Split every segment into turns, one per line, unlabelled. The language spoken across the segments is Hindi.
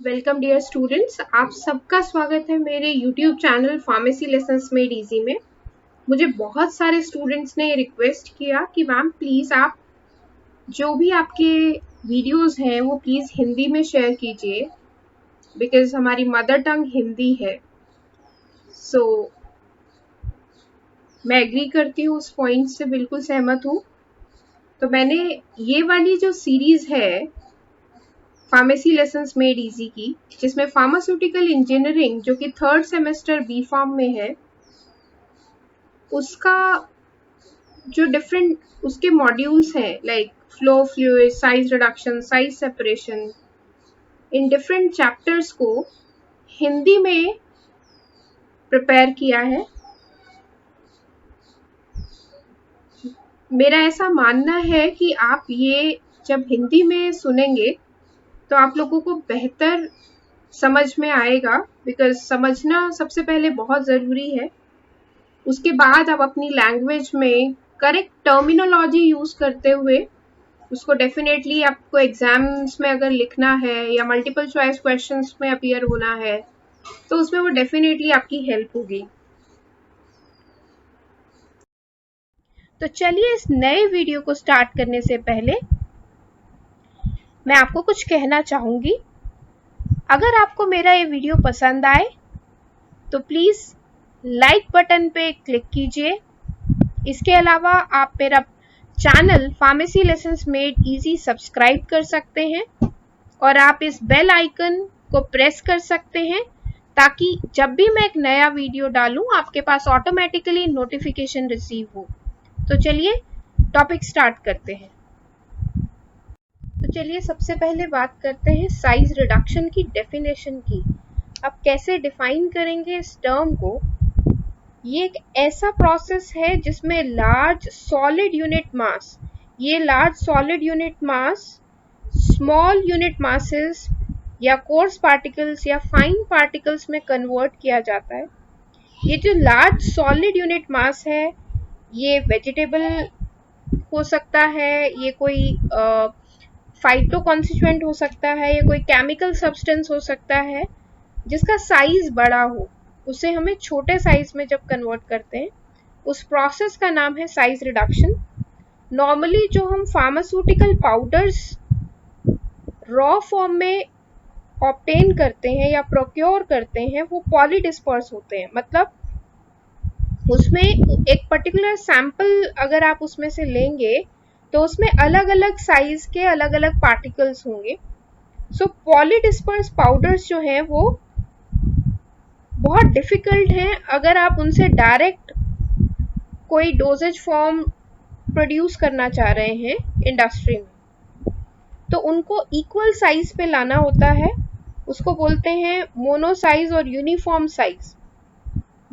वेलकम डियर स्टूडेंट्स, आप सबका स्वागत है मेरे YouTube channel pharmacy lessons made easy में। मुझे बहुत सारे स्टूडेंट्स ने रिक्वेस्ट किया कि मैम प्लीज़ आप जो भी आपके वीडियोस हैं वो प्लीज़ हिंदी में शेयर कीजिए, बिकॉज हमारी मदर टंग हिंदी है। सो मैं एग्री करती हूँ, उस पॉइंट से बिल्कुल सहमत हूँ। तो मैंने ये वाली जो सीरीज़ है फार्मेसी लेसन्स मेड इजी की, जिसमें फार्मास्यूटिकल इंजीनियरिंग जो कि 3rd सेमेस्टर बी फार्म में है, उसका जो डिफरेंट उसके मॉड्यूल्स हैं like flow fluid, size reduction, size separation, in different chapters को हिंदी में प्रिपेयर किया है। मेरा ऐसा मानना है कि आप ये जब हिंदी में सुनेंगे तो आप लोगों को बेहतर समझ में आएगा, बिकॉज समझना सबसे पहले बहुत ज़रूरी है। उसके बाद आप अपनी लैंग्वेज में करेक्ट टर्मिनोलॉजी यूज़ करते हुए उसको डेफिनेटली आपको एग्जाम्स में अगर लिखना है या मल्टीपल चॉइस क्वेश्चंस में अपीयर होना है तो उसमें वो डेफिनेटली आपकी हेल्प होगी। तो चलिए इस नए वीडियो को स्टार्ट करने से पहले मैं आपको कुछ कहना चाहूँगी। अगर आपको मेरा ये वीडियो पसंद आए तो प्लीज़ लाइक बटन पे क्लिक कीजिए। इसके अलावा आप मेरा channel pharmacy lessons made easy subscribe कर सकते हैं और आप इस बेल आइकन को प्रेस कर सकते हैं ताकि जब भी मैं एक नया वीडियो डालूं आपके पास ऑटोमेटिकली नोटिफिकेशन रिसीव हो। तो चलिए टॉपिक स्टार्ट करते हैं। तो चलिए सबसे पहले बात करते हैं साइज रिडक्शन की डेफिनेशन की। अब कैसे डिफाइन करेंगे इस टर्म को? ये एक ऐसा प्रोसेस है जिसमें लार्ज सॉलिड यूनिट मास, ये large solid unit mass small unit masses या कोर्स पार्टिकल्स या फाइन पार्टिकल्स में कन्वर्ट किया जाता है। ये जो लार्ज सॉलिड यूनिट मास है ये वेजिटेबल हो सकता है, ये कोई फाइटो कॉन्स्टिट्यूएंट हो सकता है, ये कोई केमिकल सब्सटेंस हो सकता है जिसका साइज बड़ा हो। उसे हमें छोटे साइज में जब कन्वर्ट करते हैं उस प्रोसेस का नाम है साइज रिडक्शन। नॉर्मली जो हम फार्मास्यूटिकल पाउडर्स रॉ फॉर्म में ऑब्टेन करते हैं या प्रोक्योर करते हैं वो पॉलीडिस्पर्स होते हैं। मतलब उसमें एक पर्टिकुलर सैंपल अगर आप उसमें से लेंगे तो उसमें अलग अलग साइज के अलग अलग पार्टिकल्स होंगे। सो पॉलीडिस्पर्स पाउडर्स जो हैं वो बहुत डिफिकल्ट हैं। अगर आप उनसे डायरेक्ट कोई डोजेज फॉर्म प्रोड्यूस करना चाह रहे हैं इंडस्ट्री में तो उनको इक्वल साइज पे लाना होता है। उसको बोलते हैं मोनो साइज और यूनिफॉर्म साइज।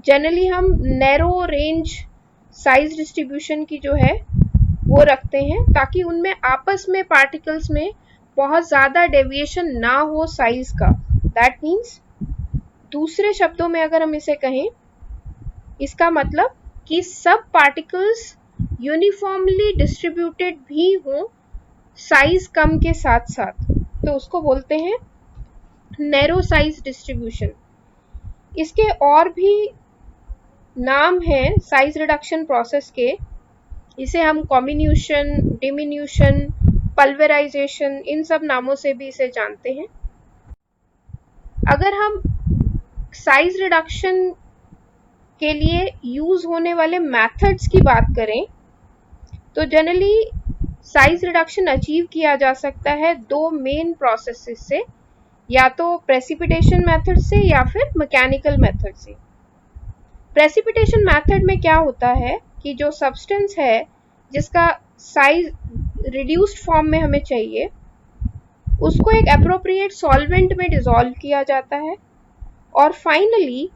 जनरली हम नैरो रेंज साइज डिस्ट्रीब्यूशन की जो है वो रखते हैं ताकि उनमें आपस में पार्टिकल्स में बहुत ज़्यादा डेविएशन ना हो साइज का। दैट मीन्स दूसरे शब्दों में अगर हम इसे कहें, इसका मतलब कि सब पार्टिकल्स यूनिफॉर्मली डिस्ट्रीब्यूटेड भी हों साइज कम के साथ साथ, तो उसको बोलते हैं नैरो साइज डिस्ट्रीब्यूशन। इसके और भी नाम हैं साइज रिडक्शन प्रोसेस के। इसे हम कॉम्बिन्यूशन, डिमिन्यूशन, पल्वराइजेशन, इन सब नामों से भी इसे जानते हैं। अगर हम साइज रिडक्शन के लिए यूज होने वाले मेथड्स की बात करें तो जनरली साइज रिडक्शन अचीव किया जा सकता है दो मेन प्रोसेसेस से, या तो प्रेसिपिटेशन मेथड से या फिर मैकेनिकल मेथड से। प्रेसिपिटेशन मेथड में क्या होता है कि जो सब्सटेंस है जिसका साइज रिड्यूस्ड फॉर्म में हमें चाहिए उसको एक एप्रोप्रिएट सॉल्वेंट में डिसॉल्व किया जाता है और फाइनली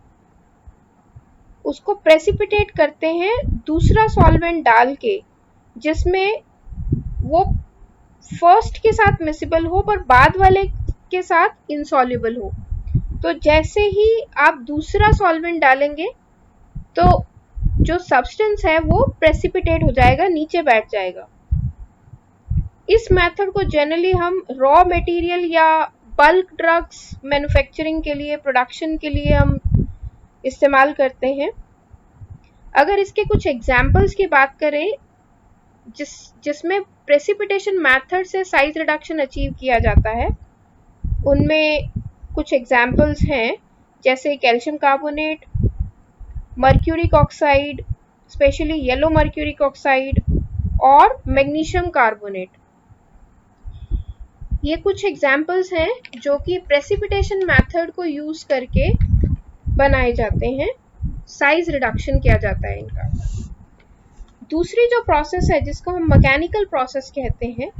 उसको प्रेसिपिटेट करते हैं दूसरा सॉल्वेंट डाल के जिसमें वो फर्स्ट के साथ मिसिबल हो पर बाद वाले के साथ इनसॉल्युबल हो। तो जैसे ही आप दूसरा सॉल्वेंट डालेंगे तो जो सब्सटेंस है वो प्रेसिपिटेट हो जाएगा, नीचे बैठ जाएगा। इस मेथड को जनरली हम रॉ मटेरियल या बल्क ड्रग्स मैन्युफैक्चरिंग के लिए, प्रोडक्शन के लिए हम इस्तेमाल करते हैं। अगर इसके कुछ एग्जाम्पल्स की बात करें जिसमें प्रेसिपिटेशन मेथड से साइज रिडक्शन अचीव किया जाता है, उनमें कुछ एग्जाम्पल्स हैं जैसे calcium carbonate, mercuric oxide, specially yellow mercuric oxide और मैग्नीशियम कार्बोनेट। ये कुछ एग्जाम्पल्स हैं जो कि प्रेसिपिटेशन मेथड को यूज करके बनाए जाते हैं, साइज रिडक्शन किया जाता है इनका। दूसरी जो प्रोसेस है जिसको हम मैकेनिकल प्रोसेस कहते हैं,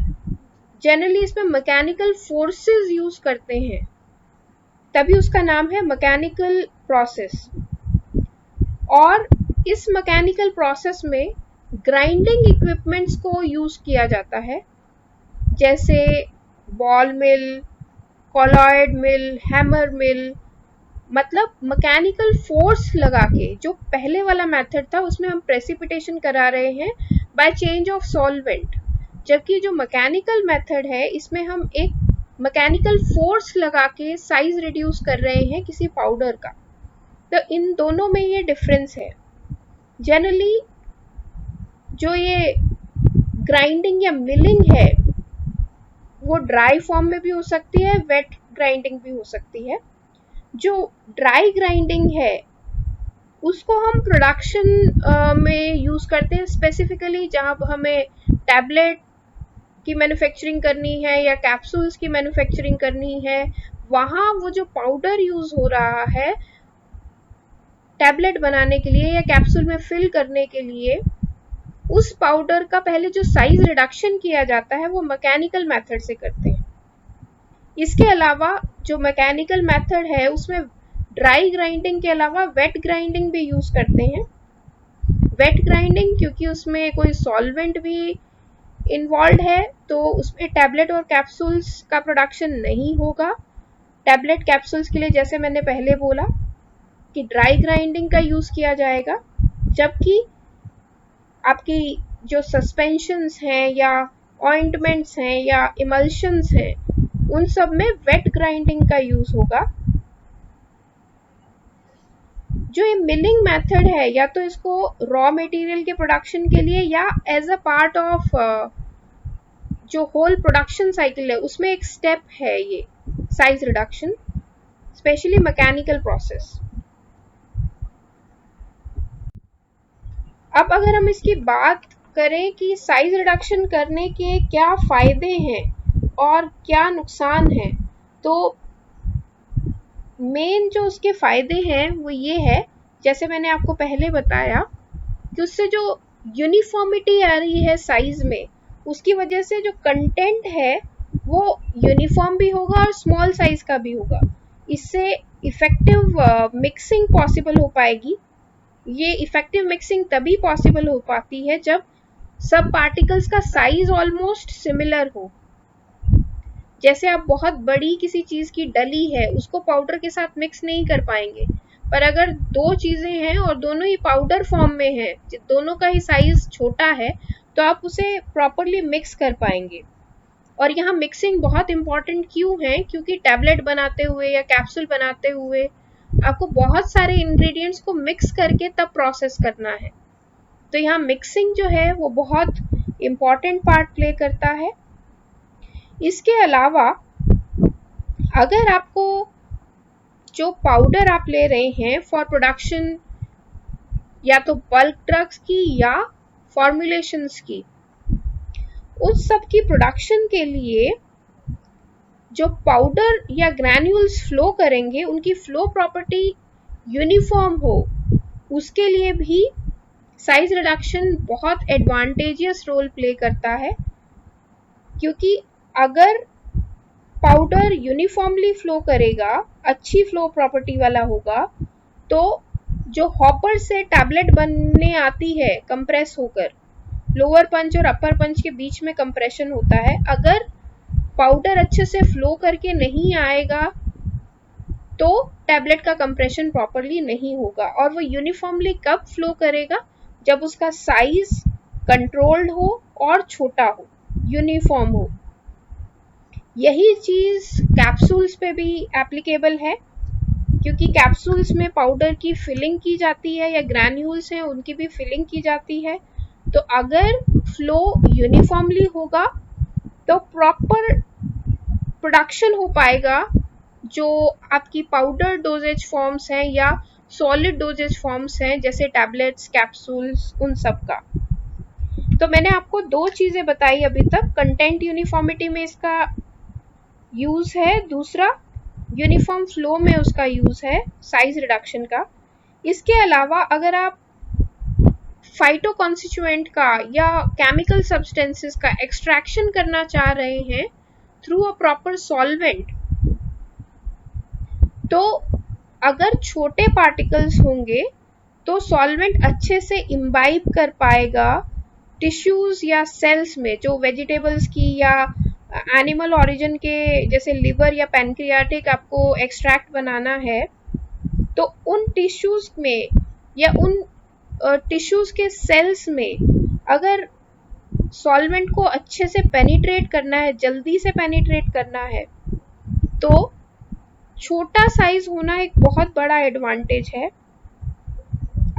जनरली इसमें मैकेनिकल फोर्सेस यूज करते हैं, तभी उसका नाम है मैकेनिकल प्रोसेस। और इस मैकेनिकल प्रोसेस में ग्राइंडिंग इक्विपमेंट्स को यूज किया जाता है, जैसे बॉल मिल, कॉलॉयड मिल, हैमर मिल। मतलब मैकेनिकल फोर्स लगा के, जो पहले वाला मेथड था उसमें हम प्रेसिपिटेशन करा रहे हैं बाय चेंज ऑफ सॉल्वेंट, जबकि जो मैकेनिकल मेथड है इसमें हम एक मैकेनिकल फोर्स लगा के साइज रिड्यूस कर रहे हैं किसी पाउडर का। तो इन दोनों में ये डिफरेंस है। जनरली जो ये ग्राइंडिंग या मिलिंग है वो ड्राई फॉर्म में भी हो सकती है, वेट ग्राइंडिंग भी हो सकती है। जो ड्राई ग्राइंडिंग है उसको हम प्रोडक्शन में यूज करते हैं, स्पेसिफिकली जहाँ हमें टैबलेट की मैन्युफैक्चरिंग करनी है या कैप्सूल्स की मैन्युफैक्चरिंग करनी है। वहाँ वो जो पाउडर यूज हो रहा है टैबलेट बनाने के लिए या कैप्सूल में फिल करने के लिए, उस पाउडर का पहले जो साइज रिडक्शन किया जाता है वो मैकेनिकल मेथड से करते हैं। इसके अलावा जो मैकेनिकल मेथड है उसमें ड्राई ग्राइंडिंग के अलावा वेट ग्राइंडिंग भी यूज करते हैं। वेट ग्राइंडिंग क्योंकि उसमें कोई सॉल्वेंट भी इन्वॉल्व है, तो उसमें टैबलेट और कैप्सूल्स का प्रोडक्शन नहीं होगा। टैबलेट कैप्सूल्स के लिए जैसे मैंने पहले बोला कि ड्राई ग्राइंडिंग का यूज किया जाएगा, जबकि आपकी जो सस्पेंशंस हैं या ऑइंटमेंट्स हैं या इमल्शंस हैं उन सब में वेट ग्राइंडिंग का यूज होगा। जो ये मिलिंग मेथड है, या तो इसको रॉ मटेरियल के प्रोडक्शन के लिए या एज अ पार्ट ऑफ जो होल प्रोडक्शन साइकिल है उसमें एक स्टेप है ये size reduction, specially mechanical process. अब अगर हम इसकी बात करें कि साइज रिडक्शन करने के क्या फायदे हैं और क्या नुकसान है, तो मेन जो उसके फायदे हैं वो ये है, जैसे मैंने आपको पहले बताया कि उससे जो यूनिफॉर्मिटी आ रही है साइज में, उसकी वजह से जो कंटेंट है वो यूनिफॉर्म भी होगा और स्मॉल साइज का भी होगा। इससे इफेक्टिव मिक्सिंग पॉसिबल हो पाएगी। ये इफेक्टिव मिक्सिंग तभी पॉसिबल हो पाती है जब सब पार्टिकल्स का साइज ऑलमोस्ट सिमिलर हो। जैसे आप बहुत बड़ी किसी चीज की डली है उसको पाउडर के साथ मिक्स नहीं कर पाएंगे, पर अगर दो चीजें हैं और दोनों ही पाउडर फॉर्म में है, दोनों का ही साइज छोटा है, तो आप उसे प्रॉपरली मिक्स कर पाएंगे। और यहाँ मिक्सिंग बहुत इंपॉर्टेंट क्यों है, क्योंकि टैबलेट बनाते हुए या कैप्सूल बनाते हुए आपको बहुत सारे इंग्रेडिएंट्स को मिक्स करके तब प्रोसेस करना है। तो यहाँ मिक्सिंग जो है वो बहुत इम्पॉर्टेंट पार्ट प्ले करता है। इसके अलावा अगर आपको जो पाउडर आप ले रहे हैं फॉर प्रोडक्शन या तो बल्क ड्रग्स की या फॉर्मुलेशंस की, उस सब की प्रोडक्शन के लिए जो पाउडर या ग्रैन्यूल्स फ्लो करेंगे उनकी फ्लो प्रॉपर्टी यूनिफॉर्म हो, उसके लिए भी साइज रिडक्शन बहुत एडवांटेजियस रोल प्ले करता है। क्योंकि अगर पाउडर यूनिफॉर्मली फ्लो करेगा, अच्छी फ्लो प्रॉपर्टी वाला होगा, तो जो हॉपर से टैबलेट बनने आती है कंप्रेस होकर, लोअर पंच और अपर पंच के बीच में कंप्रेशन होता है, अगर पाउडर अच्छे से फ्लो करके नहीं आएगा तो टैबलेट का कंप्रेशन प्रॉपरली नहीं होगा। और वो यूनिफॉर्मली कब फ्लो करेगा, जब उसका साइज कंट्रोल्ड हो और छोटा हो, यूनिफॉर्म हो। यही चीज कैप्सूल्स पे भी एप्लीकेबल है, क्योंकि कैप्सूल्स में पाउडर की फिलिंग की जाती है या ग्रैन्यूल्स हैं उनकी भी फिलिंग की जाती है। तो अगर फ्लो यूनिफॉर्मली होगा तो प्रॉपर प्रोडक्शन हो पाएगा, जो आपकी पाउडर डोजेज फॉर्म्स हैं या सॉलिड डोजेज फॉर्म्स हैं जैसे टैबलेट्स, कैप्सूल्स, उन सब का। तो मैंने आपको दो चीजें बताई अभी तक, कंटेंट यूनिफॉर्मिटी में इसका यूज है, दूसरा यूनिफॉर्म फ्लो में उसका यूज है साइज रिडक्शन का। इसके अलावा अगर आप फाइटो कॉन्स्टिट्यूएंट का या केमिकल सब्सटेंसेस का एक्सट्रैक्शन करना चाह रहे हैं थ्रू अ प्रॉपर सॉल्वेंट, तो अगर छोटे पार्टिकल्स होंगे तो सॉल्वेंट अच्छे से इम्बाइब कर पाएगा टिश्यूज या सेल्स में, जो वेजिटेबल्स की या एनिमल ओरिजिन के जैसे लिवर या पैनक्रियाटिक आपको एक्सट्रैक्ट बनाना है, तो उन टिश्यूज में या उन टिश्यूज के सेल्स में अगर सॉल्वेंट को अच्छे से पेनिट्रेट करना है, जल्दी से पेनिट्रेट करना है, तो छोटा साइज होना एक बहुत बड़ा एडवांटेज है।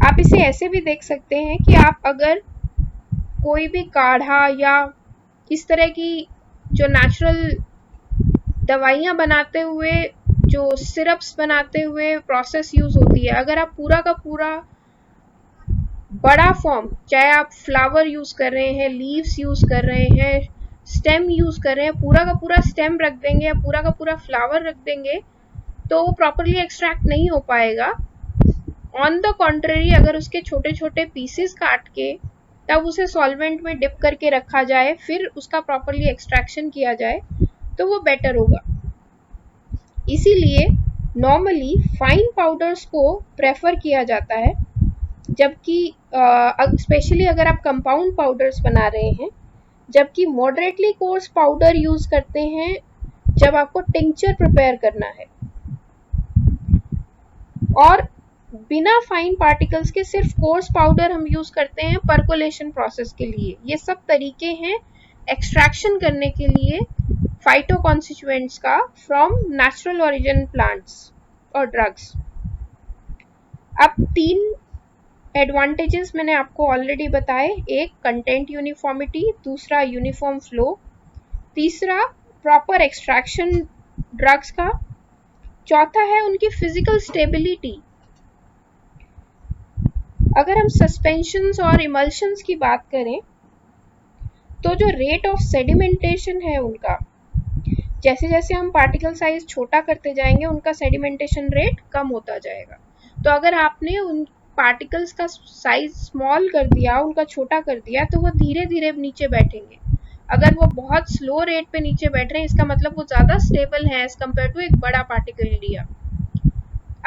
आप इसे ऐसे भी देख सकते हैं कि आप अगर कोई भी काढ़ा या इस तरह की जो नेचुरल दवाइयाँ बनाते हुए, जो सिरप्स बनाते हुए प्रोसेस यूज होती है, अगर आप पूरा का पूरा बड़ा फॉर्म, चाहे आप फ्लावर यूज कर रहे हैं, लीव्स यूज कर रहे हैं, स्टेम यूज कर रहे हैं, पूरा का पूरा स्टेम रख देंगे या पूरा का पूरा फ्लावर रख देंगे, तो वो प्रॉपरली एक्सट्रैक्ट नहीं हो पाएगा। ऑन द कॉन्ट्ररी, अगर उसके छोटे छोटे पीसेस काट के तब उसे सॉल्वेंट में डिप करके रखा जाए, फिर उसका प्रॉपरली एक्सट्रैक्शन किया जाए, तो वो बेटर होगा। इसीलिए नॉर्मली फाइन पाउडर्स को प्रेफर किया जाता है, जबकि स्पेशली अगर आप कंपाउंड पाउडर्स बना रहे हैं, जबकि मॉडरेटली कोर्स पाउडर यूज करते हैं जब आपको टिंचर प्रिपेयर करना है। और बिना फाइन पार्टिकल्स के सिर्फ कोर्स पाउडर हम यूज करते हैं परकोलेशन प्रोसेस के लिए। ये सब तरीके हैं एक्सट्रैक्शन करने के लिए फाइटो कॉन्स्टिट्यूएंट्स का फ्रॉम नेचुरल ओरिजिन प्लांट्स और ड्रग्स। अब 3 एडवांटेजेस मैंने आपको ऑलरेडी बताए, एक कंटेंट यूनिफॉर्मिटी, दूसरा यूनिफॉर्म फ्लो, तीसरा प्रॉपर एक्सट्रैक्शन ड्रग्स का, चौथा है उनकी फिजिकल स्टेबिलिटी। अगर हम सस्पेंशंस और इमल्शंस की बात करें तो जो रेट ऑफ सेडिमेंटेशन है उनका, जैसे जैसे हम पार्टिकल साइज छोटा करते जाएंगे उनका सेडिमेंटेशन रेट कम होता जाएगा। तो अगर आपने उन पार्टिकल्स का साइज स्मॉल कर दिया, उनका छोटा कर दिया, तो वो धीरे धीरे नीचे बैठेंगे। अगर वो बहुत स्लो रेट पे नीचे बैठ रहे हैं, इसका मतलब वो ज्यादा स्टेबल है एज कम्पेयर टू एक बड़ा पार्टिकल लिया।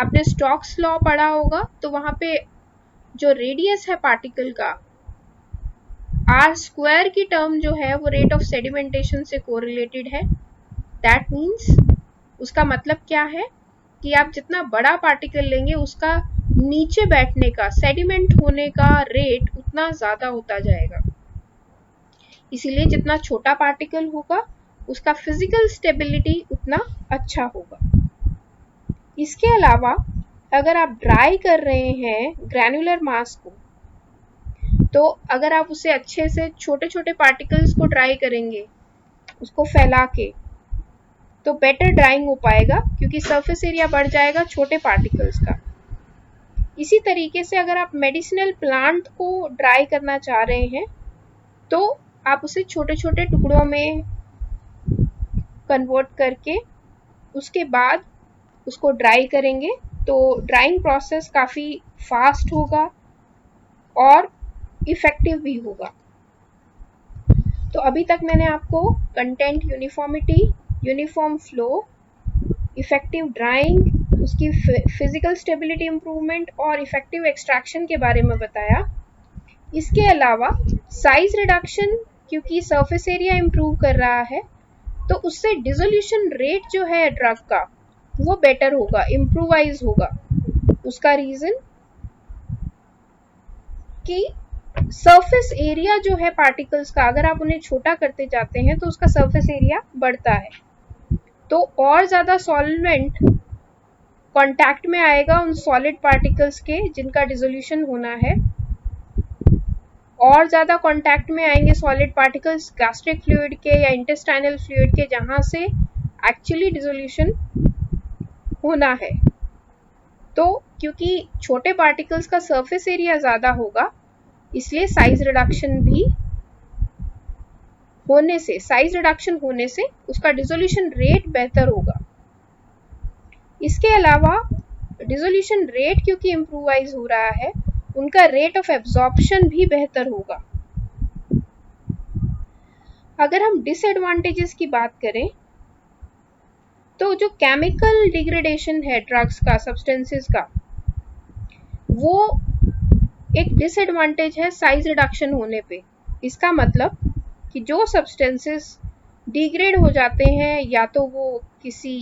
आपने स्टोक्स लॉ पढ़ा होगा, तो वहां पे जो रेडियस है पार्टिकल का, आर स्क्वायर की टर्म जो है वो रेट ऑफ सेडिमेंटेशन से कोरिलेटेड है। दैट मीन्स उसका मतलब क्या है कि आप जितना बड़ा पार्टिकल लेंगे उसका नीचे बैठने का, सेडिमेंट होने का रेट उतना ज्यादा होता जाएगा। इसीलिए जितना छोटा पार्टिकल होगा उसका फिजिकल स्टेबिलिटी उतना अच्छा होगा। इसके अलावा अगर आप ड्राई कर रहे हैं ग्रैन्युलर मास को, तो अगर आप उसे अच्छे से छोटे छोटे पार्टिकल्स को ड्राई करेंगे उसको फैला के, तो बेटर ड्राइंग हो पाएगा, क्योंकि सरफेस एरिया बढ़ जाएगा छोटे पार्टिकल्स का। इसी तरीके से अगर आप मेडिसिनल प्लांट को ड्राई करना चाह रहे हैं तो आप उसे छोटे छोटे टुकड़ों में कन्वर्ट करके उसके बाद उसको ड्राई करेंगे, तो ड्राइंग प्रोसेस काफ़ी फास्ट होगा और इफेक्टिव भी होगा। तो अभी तक मैंने आपको content uniformity, uniform flow, effective drawing, उसकी फिजिकल स्टेबिलिटी इंप्रूवमेंट और इफेक्टिव एक्सट्रैक्शन के बारे में बताया। इसके अलावा साइज रिडक्शन, क्योंकि सरफेस एरिया इंप्रूव कर रहा है, तो उससे डिसोल्यूशन रेट जो है ड्रग का वो बेटर होगा, इम्प्रूवाइज होगा। उसका रीजन कि सरफेस एरिया जो है पार्टिकल्स का, अगर आप उन्हें छोटा करते जाते हैं तो उसका सरफेस एरिया बढ़ता है। तो और ज़्यादा सॉल्वेंट कांटेक्ट में आएगा उन सॉलिड पार्टिकल्स के जिनका डिसोल्यूशन होना है, और ज़्यादा कांटेक्ट में आएंगे सॉलिड पार्टिकल्स गैस्ट्रिक फ्लूइड के या इंटेस्टाइनल फ्लूइड के जहाँ से एक्चुअली डिसोल्यूशन होना है। तो क्योंकि छोटे पार्टिकल्स का सरफेस एरिया ज़्यादा होगा, इसलिए साइज रिडक्शन होने से उसका डिसोल्यूशन रेट बेहतर होगा। इसके अलावा डिसोल्यूशन रेट क्योंकि इम्प्रूवाइज हो रहा है, उनका रेट ऑफ एब्जॉर्प्शन भी बेहतर होगा। अगर हम डिसएडवांटेजेस की बात करें तो जो केमिकल डिग्रेडेशन है ड्रग्स का, सब्सटेंसेस का, वो एक डिसएडवांटेज है साइज रिडक्शन होने पे। इसका मतलब कि जो सब्सटेंसेस डिग्रेड हो जाते हैं, या तो वो किसी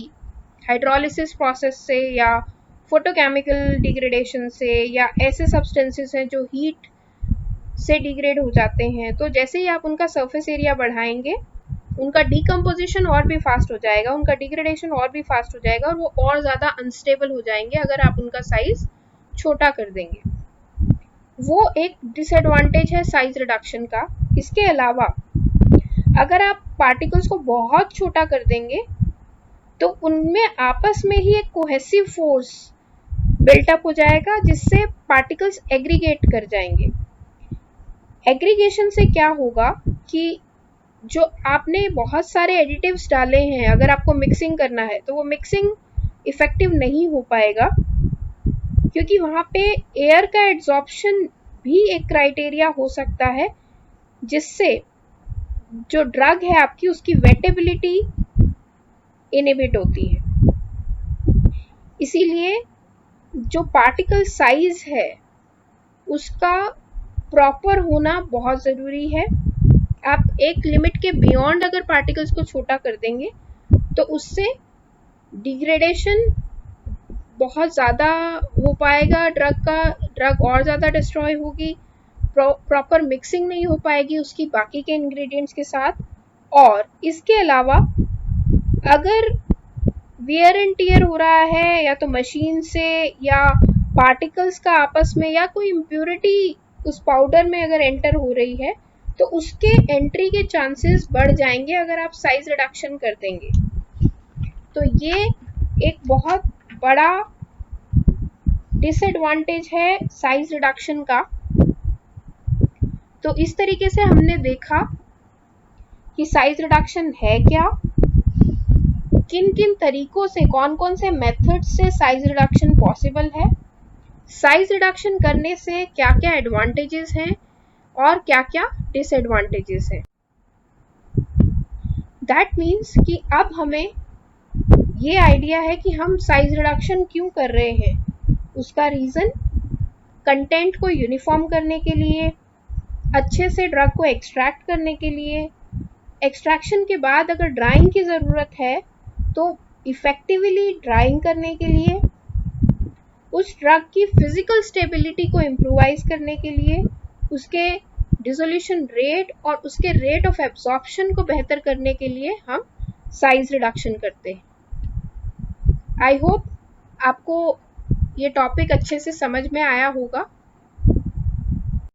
हाइड्रोलिसिस प्रोसेस से या फोटोकेमिकल डिग्रेडेशन से, या ऐसे सब्सटेंसेस हैं जो हीट से डिग्रेड हो जाते हैं, तो जैसे ही आप उनका सरफेस एरिया बढ़ाएंगे, उनका डिकम्पोजिशन और भी फास्ट हो जाएगा, उनका डिग्रेडेशन और भी फास्ट हो जाएगा, और वो और ज़्यादा अनस्टेबल हो जाएंगे अगर आप उनका साइज छोटा कर देंगे। वो एक डिसएडवांटेज है साइज रिडक्शन का। इसके अलावा अगर आप पार्टिकल्स को बहुत छोटा कर देंगे तो उनमें आपस में ही एक कोहेसिव फोर्स बिल्टअप हो जाएगा, जिससे पार्टिकल्स एग्रीगेट कर जाएंगे। एग्रीगेशन से क्या होगा कि जो आपने बहुत सारे एडिटिव्स डाले हैं, अगर आपको मिक्सिंग करना है तो वो मिक्सिंग इफेक्टिव नहीं हो पाएगा, क्योंकि वहाँ पे एयर का एड्सॉर्प्शन भी एक क्राइटेरिया हो सकता है, जिससे जो ड्रग है आपकी, उसकी वेटेबिलिटी इनहिबिट होती है। इसीलिए जो पार्टिकल साइज है उसका प्रॉपर होना बहुत ज़रूरी है। आप एक लिमिट के बियॉन्ड अगर पार्टिकल्स को छोटा कर देंगे तो उससे डिग्रेडेशन बहुत ज़्यादा हो पाएगा, ड्रग और ज़्यादा डिस्ट्रॉय होगी, प्रॉपर मिक्सिंग नहीं हो पाएगी उसकी बाकी के इंग्रेडिएंट्स के साथ। और इसके अलावा अगर वियर एंड टियर हो रहा है, या तो मशीन से या पार्टिकल्स का आपस में, या कोई इम्प्योरिटी उस पाउडर में अगर एंटर हो रही है, तो उसके एंट्री के चांसेस बढ़ जाएंगे अगर आप साइज रिडक्शन कर देंगे। तो ये एक बहुत बड़ा डिसएडवांटेज है साइज रिडक्शन का। तो इस तरीके से हमने देखा कि साइज रिडक्शन है क्या, किन किन तरीकों से, कौन कौन से मेथड्स से साइज रिडक्शन पॉसिबल है, साइज रिडक्शन करने से क्या क्या एडवांटेजेस हैं और क्या क्या डिसएडवांटेजेस हैं। दैट मीन्स कि अब हमें ये आइडिया है कि हम साइज रिडक्शन क्यों कर रहे हैं। उसका रीज़न कंटेंट को यूनिफॉर्म करने के लिए, अच्छे से ड्रग को एक्सट्रैक्ट करने के लिए, एक्सट्रैक्शन के बाद अगर ड्राइंग की ज़रूरत है तो इफ़ेक्टिवली ड्राइंग करने के लिए, उस ड्रग की फिजिकल स्टेबिलिटी को इम्प्रूवाइज करने के लिए, उसके डिसोल्यूशन रेट और उसके रेट ऑफ एब्जॉर्प्शन को बेहतर करने के लिए हम साइज रिडक्शन करते हैं। आई होप आपको ये टॉपिक अच्छे से समझ में आया होगा।